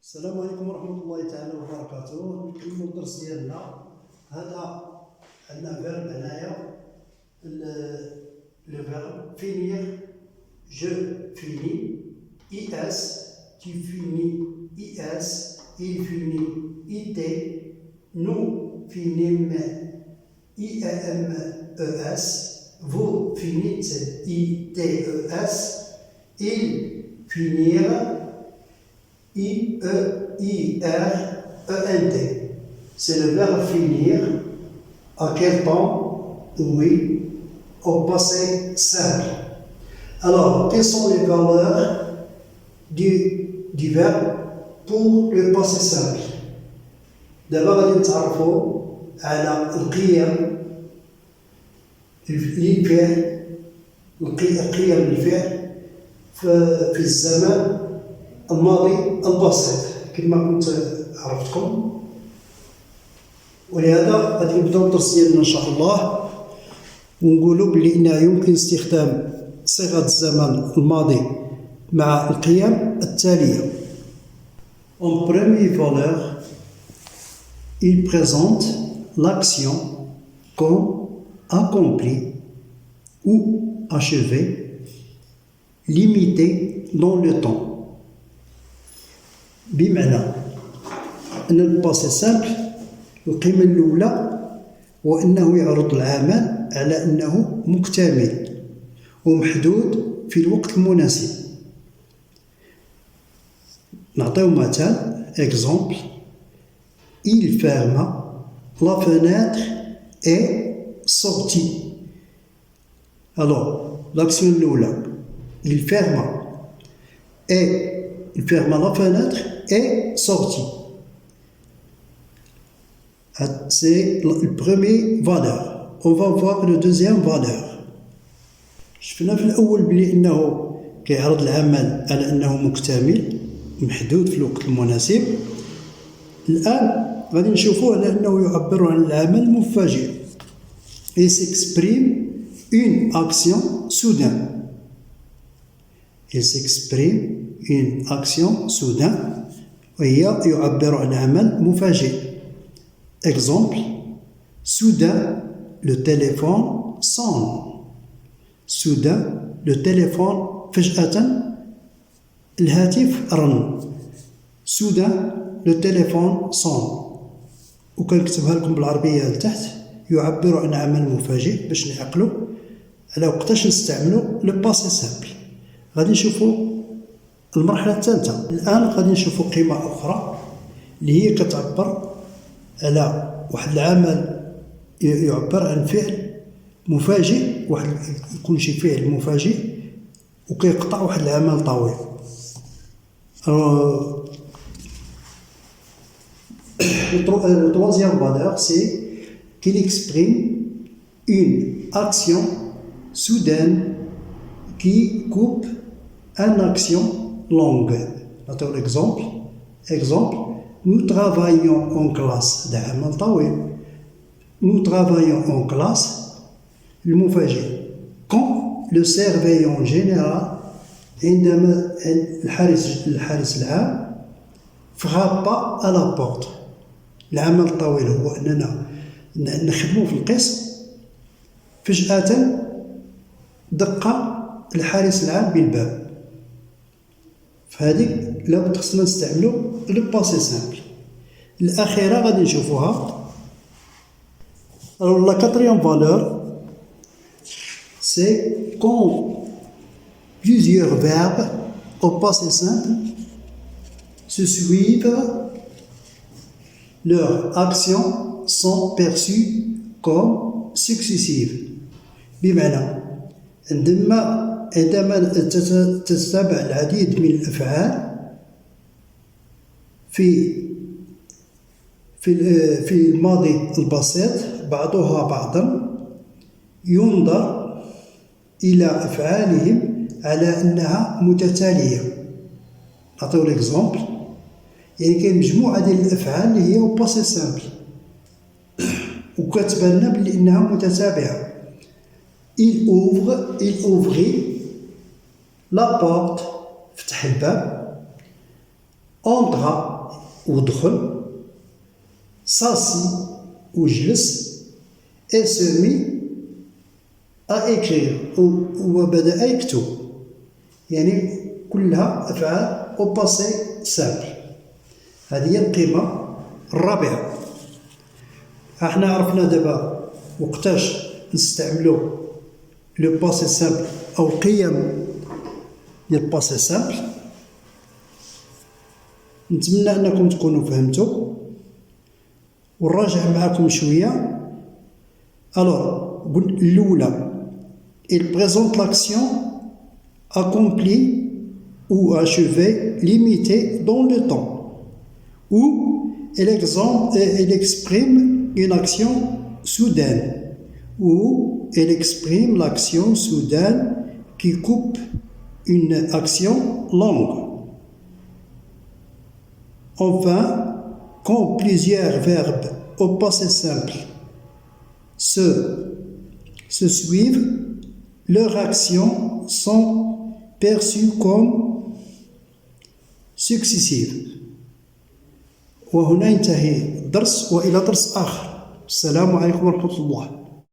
السلام عليكم ورحمة الله تعالى وبركاته. نكملوا الدرس ديالنا. هذا عندنا فيرب هنايا، لو فيرب finir. Je finis. IS, tu finis. IS, il finit. IT, nous finissons. IMES, vous finissez. ITES, ils finirent. IEIRENT. C'est le verbe finir. À quel temps? Oui, au passé simple. Alors, quelles sont les valeurs du verbe pour le passé simple? D'abord, غادي نتعرفوا على القيم للفعل، القيم للفعل في الزمن الماضي البسيط كما كنت عرفتكم. ولهذا غادي نبداو الدرس ديالنا ان شاء الله، ونقولوا بلي انه يمكن استخدام صيغه الزمن الماضي مع القيم التاليه. En premier valeur, il présente l'action comme accomplie ou achevée, limitée dans le temps. بمعنى أن الباسي سامبل القيمة الأولى هو أنه يعرض العمل على أنه مكتمل ومحدود في الوقت المناسب. نعطيو مثال exemple. Il ferma la fenêtre et sortit. Alors l'action الأولى il ferma la fenêtre est sorti. C'est le premier valeur. On va voir le deuxième valeur. شفنا في الأول بلي أنه كيعرض العمل على أنه مكتمل محدود في الوقت المناسب. الآن غادي نشوفوه على أنه يعبر عن العمل مفاجئ. Il s'exprime une action soudaine. Il s'exprime une action soudaine وهي يعبر عن عمل مفاجئ. Exemple. Soudain, le téléphone sonne. Soudain, le téléphone فجأة الهاتف رن. Soudain, le téléphone sonne. وكنكتبها لكم بالعربية لتحت. يعبر عن عمل مفاجئ باش نعقلوا على وقتاش نستعملوا لو باسي سامبل. غادي نشوفوا المرحلة الثالثة. الآن غادي نشوفوا قيمة أخرى اللي هي كتعبر على واحد العمل، يعبر عن فعل مفاجئ، واحد يكون شي فعل مفاجئ وكيقطع واحد العمل طويل. Le troisième valeur, c'est qu'il exprime une action soudaine qui coupe une action longue. نعطيو l'exemple. Exemple. Nous travaillons en classe. ده عمل طويل. Nous travaillons en classe. المفاجئ. Quand le surveillant général عندما الحارس العام frappe à la porte. العمل الطويل هو أننا نخدموا في القسم، فجأة دق الحارس العام بالباب. فهذه لابد خصنا نستعملوا لو باسي سامبل. الأخيرة غادي نشوفوها. Alors la quatrième valeur, c'est quand plusieurs verbes au passé simple se suivent, leurs actions sont perçues comme successives. بمعنى عندما تتتابع العديد من الأفعال في الماضي البسيط بعضها بعضا، ينظر إلى أفعالهم على أنها متتالية. نعطيو l'exemple. يعني كاين مجموعة ديال الأفعال اللي هي باسي سامبل وكتبان لنا بلي إنها متتابعة. Il ouvrit la porte, فتح الباب. Entra, ودخل، s'assit وجلس، et se mit à écrire وبدأ يكتب. يعني كلها أفعال au passé simple. هذه هي القيمة الرابعة. احنا عرفنا دابا وقتاش نستعملو لو باسي سامبل أو القيم ديال الباسي سامبل. نتمنى أنكم تكونوا فهمتوا، ونراجع معكم شوية. Alors, الأولى il présente l'action accomplie ou achevée limitée dans le temps, ou elle exprime une action soudaine, ou elle exprime l'action soudaine qui coupe une action longue. Enfin, quand plusieurs verbes au passé simple se suivent, leurs actions sont perçues comme successives. وهنا ينتهي الدرس، وإلى درس آخر. السلام عليكم ورحمة الله.